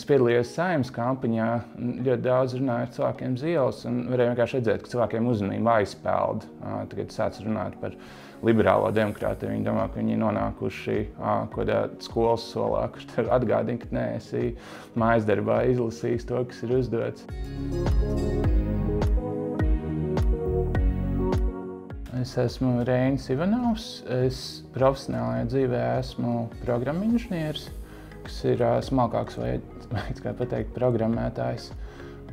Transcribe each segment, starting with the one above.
Es piedalījos Saeimas kampaņā, ļoti daudz runāju ar cilvēkiem uz ielas un varēju vienkārši redzēt, ka cilvēkiem uzmanība aizpeld. Tagad sāc runāt par liberālo demokrātiju. Viņi domā, ka viņi ir nonākuši kādā skolas solā, kurš tev atgādina, ka neesi mājas darbā izlasījis to, kas ir uzdots. Es esmu Reinis Ivanovs. Es profesionālajā dzīvē esmu programminženieris, kas ir smalkāks veids, kā pateikt, programmētājs.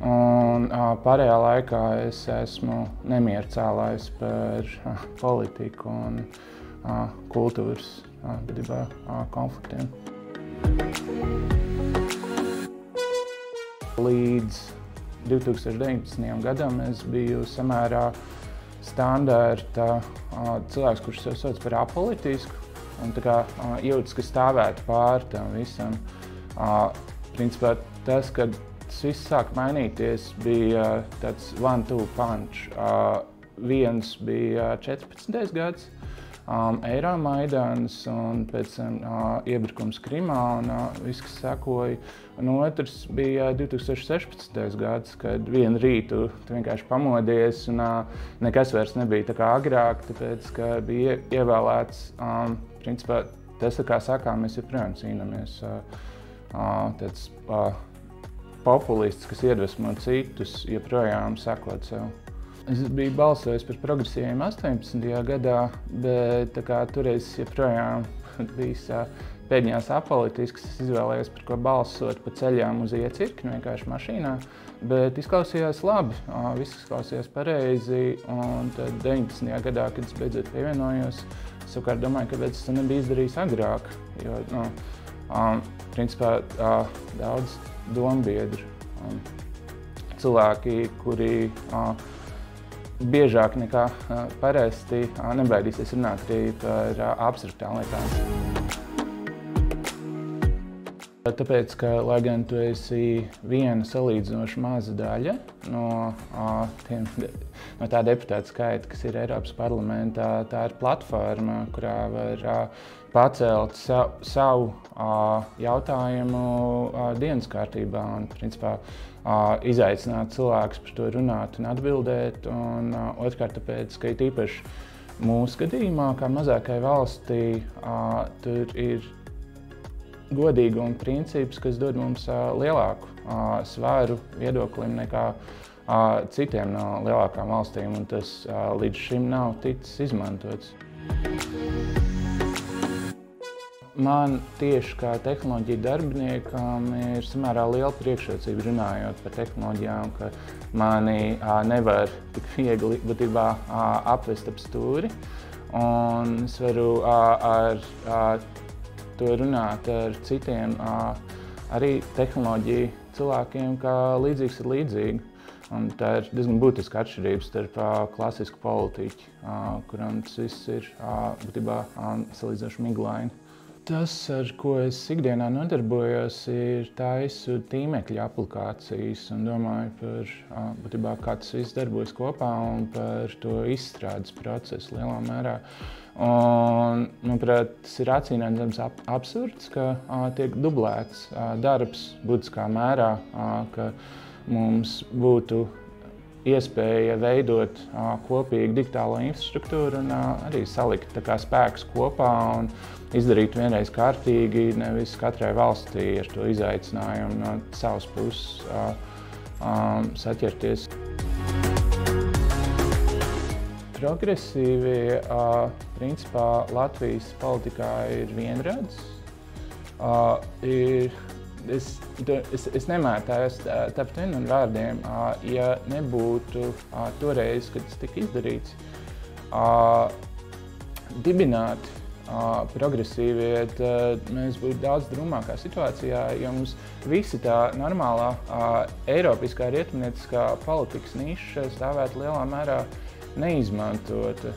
Un pārējā laikā es esmu nemieru cēlājs par politiku un kultūras konfliktiem. Līdz 2019. gadam es biju samērā standarta cilvēks, kurš sev sauc par apolitisku un tā kā jūtas, ka stāvētu pār tam visam. Principā tas, kad tas viss sāk mainīties, bija tāds one-two punch. Viens bija 14. gads, Eiromaidans un pēc tam iebrukums Krimā un viss, kas sekoja. Un otrs bija 2016. gads, kad vienu rītu tu vienkārši pamodies un nekas vairs nebija tā kā agrāk, tāpēc, ka bija ievēlēts, principā, tas, kā sakām, mēs joprojām cīnāmies. Tāds populists, kas iedvesmo citus, joprojām sekot sev. Es biju balsojis par progresīviem 18. gadā, bet toreiz joprojām bijis pēdiņās apolitisks. Es izvēlējos, par ko balsot pa ceļām uz iecirkni, vienkārši mašīnā. Bet izklausījās labi, viss izklausījās pareizi. Un tad 19. gadā, kad es beidzot pievienojos, savukārt domāju, kāpēc es to nebiju izdarījis agrāk. Jo, principā, daudz dombiedru. Cilvēki, kuri biežāk nekā parasti nebaidīsies runāt arī par abstraktām lietām. Tāpēc, ka, lai gan tu esi viena salīdzinoši maza daļa no tā deputāta skaita, kas ir Eiropas parlamentā, tā ir platforma, kurā var pacelt savu jautājumu dienas kārtībā un, principā, izaicināt cilvēkus par to runāt un atbildēt. Un otrkārt, tāpēc, ka īpaši mūsu gadījumā, kā mazākai valstī, tur ir godīguma princips, kas dod mums lielāku svaru viedoklim nekā citiem no lielākām valstīm, un tas līdz šim nav ticis izmantots. Man tieši kā tehnoloģiju darbiniekam ir samērā liela priekšrocība runājot par tehnoloģijām, ka mani nevar tik viegli būtībā apvest ap stūri, un es varu ar to runāt ar citiem arī tehnoloģiju cilvēkiem, kā līdzīgs ir līdzīgi. Un tā ir diezgan būtiska atšķirība starp klasisku politiķi, kuram tas viss ir būtībā salīdzinoši miglaini. Tas, ar ko es ikdienā nodarbojos, ir taisu tīmekļa aplikācijas un domāju par būtībā, kā tas viss darbojas kopā un par to izstrādes procesu lielā mērā. Un, manuprāt, tas ir acīmredzams absurds, ka tiek dublēts darbs būtiskā mērā, ka mums būtu iespēja veidot kopīgu digitālo infrastruktūru un arī salikt spēkus kopā un izdarīt vienreiz kārtīgi, nevis katrai valstī ar to izaicinājumu no savas puses saķerties. Progresīvie, principā, Latvijas politikā ir vienradis. Es nemētājos tapt vienu un vārdiem, ja nebūtu toreiz, kad tas tika izdarīts, dibināt progresīvie, tad mēs būtu daudz drūmākā situācijā, jo mums visi tā normālā eiropiskā rietumnieciskā politikas niša stāvētu lielā mērā neizmantota.